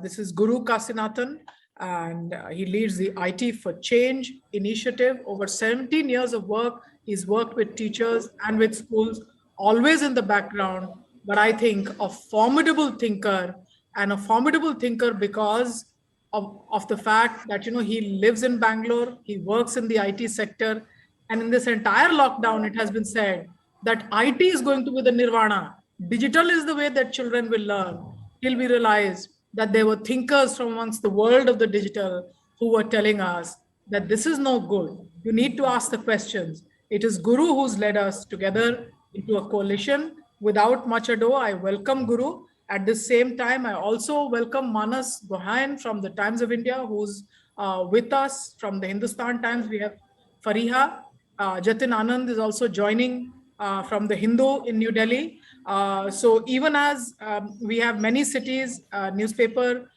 This is Guru Kasinathan, and he leads the IT for Change initiative. Over 17 years of work, he's worked with teachers and with schools, always in the background. But I think a formidable thinker, and a formidable thinker because of the fact that he lives in Bangalore, he works in the IT sector, and in this entire lockdown, it has been said that IT is going to be the nirvana. Digital is the way that children will learn. Till we realize that there were thinkers from amongst the world of the digital who were telling us that this is no good. You need to ask the questions. It is Guru who's led us together into a coalition. Without much ado, I welcome Guru. At the same time, I also welcome Manas Gohain from the Times of India, who's with us from the Hindustan Times. We have Fariha. Jatin Anand is also joining from the Hindu in New Delhi. So even as we have many cities, newspaper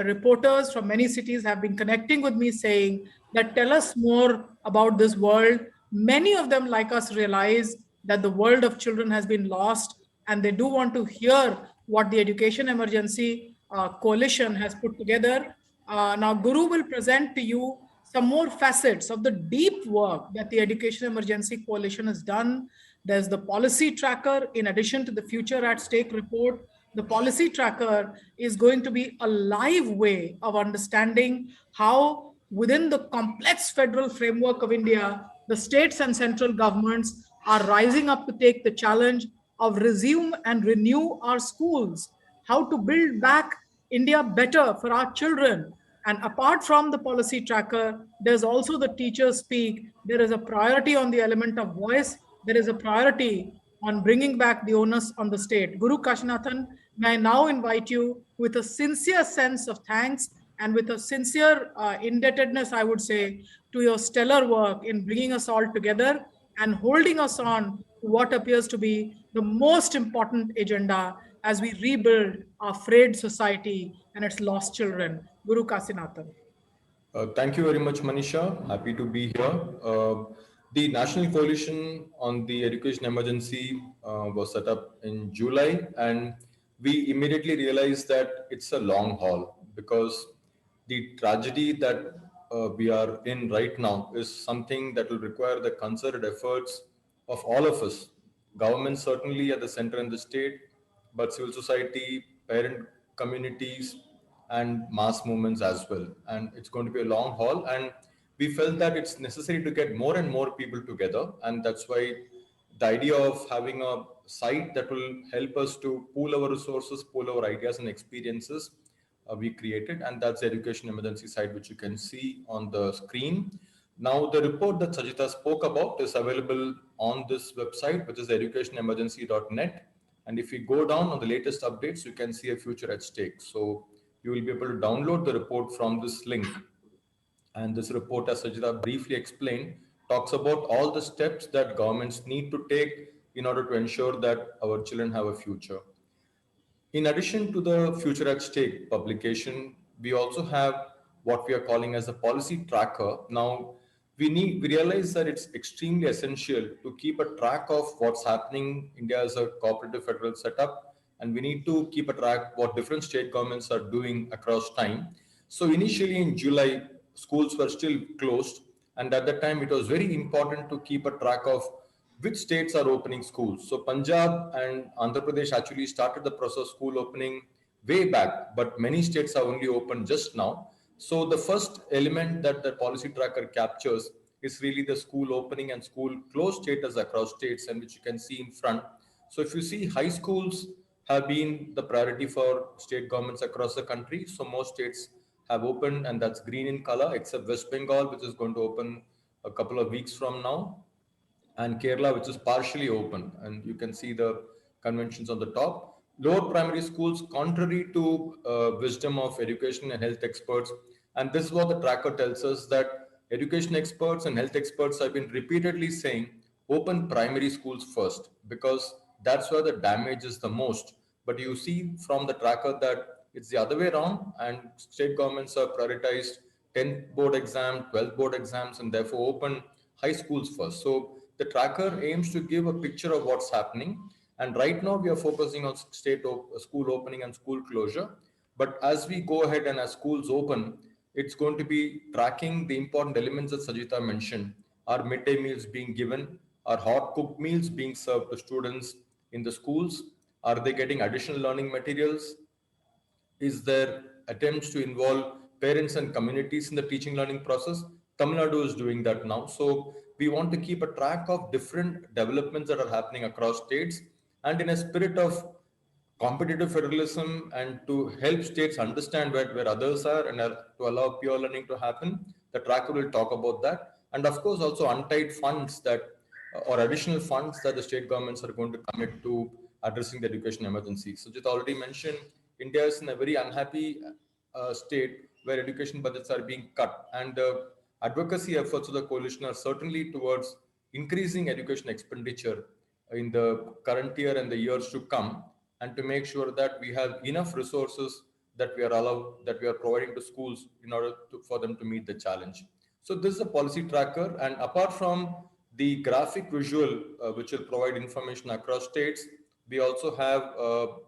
reporters from many cities have been connecting with me saying that tell us more about this world. Many of them, like us, realize that the world of children has been lost, and they do want to hear what the Education Emergency Coalition has put together. Now, Guru will present to you some more facets of the deep work that the Education Emergency Coalition has done. There's the policy tracker, in addition to the Future at Stake report. The policy tracker is going to be a live way of understanding how, within the complex federal framework of India, the states and central governments are rising up to take the challenge of resume and renew our schools, how to build back India better for our children. And apart from the policy tracker, there's also the teachers speak. There is a priority on the element of voice. There is a priority on bringing back the onus on the state. Guru Kasinathan, may I now invite you with a sincere sense of thanks and with a sincere indebtedness, I would say, to your stellar work in bringing us all together and holding us on to what appears to be the most important agenda as we rebuild our frayed society and its lost children. Guru Kasinathan. Thank you very much, Manisha. Happy to be here. The National Coalition on the Education Emergency was set up in July, and we immediately realized that it's a long haul because the tragedy that we are in right now is something that will require the concerted efforts of all of us. Government certainly at the center and the state, but civil society, parent communities, and mass movements as well. And it's going to be a long haul. And we felt that it's necessary to get more and more people together. And that's why the idea of having a site that will help us to pool our resources, pool our ideas and experiences, we created. And that's the Education Emergency site, which you can see on the screen. Now, the report that Sajita spoke about is available on this website, which is educationemergency.net. And if we go down on the latest updates, you can see a future at stake. So you will be able to download the report from this link. And this report, as Sajida briefly explained, talks about all the steps that governments need to take in order to ensure that our children have a future. In addition to the Future at Stake publication, we also have what we are calling as a policy tracker. Now, we realize that it's extremely essential to keep a track of what's happening. India is a cooperative federal setup, and we need to keep a track what different state governments are doing across time. So initially in July, schools were still closed, and at that time it was very important to keep a track of which states are opening schools. So Punjab and Andhra Pradesh actually started the process of school opening way back, but many states are only open just now. So the first element that the policy tracker captures is really the school opening and school closed status across states, and which you can see in front. So if you see, high schools have been the priority for state governments across the country. So most states have opened, and that's green in color, except West Bengal, which is going to open a couple of weeks from now, and Kerala, which is partially open. And you can see the conventions on the top. Lower primary schools, contrary to wisdom of education and health experts, and this is what the tracker tells us, that education experts and health experts have been repeatedly saying, open primary schools first, because that's where the damage is the most. But you see from the tracker that it's the other way around, and state governments have prioritized 10th board exam, 12th board exams, and therefore open high schools first. So the tracker aims to give a picture of what's happening. And right now we are focusing on school opening and school closure. But as we go ahead and as schools open, it's going to be tracking the important elements that Sajita mentioned. Are midday meals being given? Are hot cooked meals being served to students in the schools? Are they getting additional learning materials? Is there attempts to involve parents and communities in the teaching learning process? Tamil Nadu is doing that now. So we want to keep a track of different developments that are happening across states, and in a spirit of competitive federalism and to help states understand where others are and to allow pure learning to happen, the tracker will talk about that. And of course, also untied funds that or additional funds that the state governments are going to commit to addressing the education emergency. Sujit already mentioned India is in a very unhappy state where education budgets are being cut, and the advocacy efforts of the coalition are certainly towards increasing education expenditure in the current year and the years to come, and to make sure that we have enough resources that we are providing to schools in order for them to meet the challenge. So this is a policy tracker, and apart from the graphic visual, which will provide information across states, we also have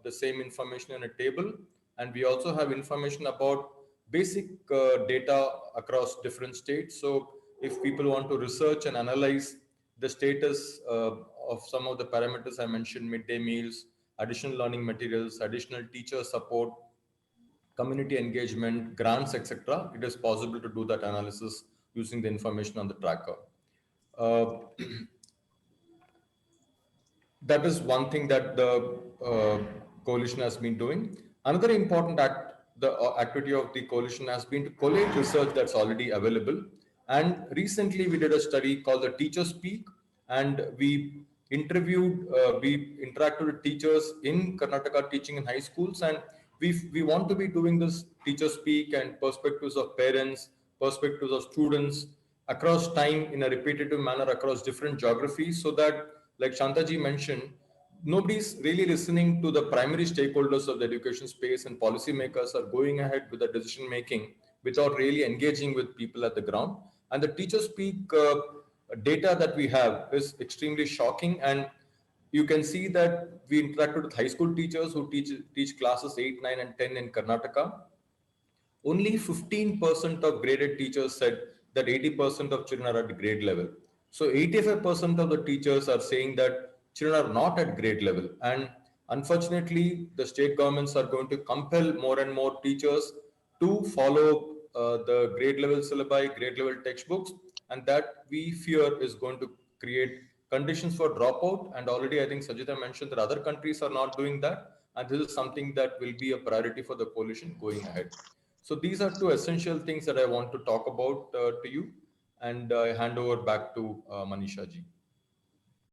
the same information in a table, and we also have information about basic data across different states. So if people want to research and analyze the status of some of the parameters I mentioned, midday meals, additional learning materials, additional teacher support, community engagement, grants, etc., it is possible to do that analysis using the information on the tracker. Uh, that is one thing that the coalition has been doing. Another important activity of the coalition has been to collate research that's already available. And recently, we did a study called the Teacher Speak, and we interacted with teachers in Karnataka teaching in high schools, and we want to be doing this Teacher Speak and perspectives of parents, perspectives of students across time in a repetitive manner across different geographies, so that, like Shantaji mentioned, nobody's really listening to the primary stakeholders of the education space, and policymakers are going ahead with the decision making without really engaging with people at the ground. And the Teacher Speak data that we have is extremely shocking, and you can see that we interacted with high school teachers who teach classes 8, 9, and 10 in Karnataka. Only 15% of graded teachers said that 80% of children are at grade level. So 85% of the teachers are saying that children are not at grade level. And unfortunately, the state governments are going to compel more and more teachers to follow the grade level syllabi, grade level textbooks, and that we fear is going to create conditions for dropout. And already, I think Sajita mentioned that other countries are not doing that. And this is something that will be a priority for the coalition going ahead. So these are two essential things that I want to talk about to you, and I hand over back to Manisha ji.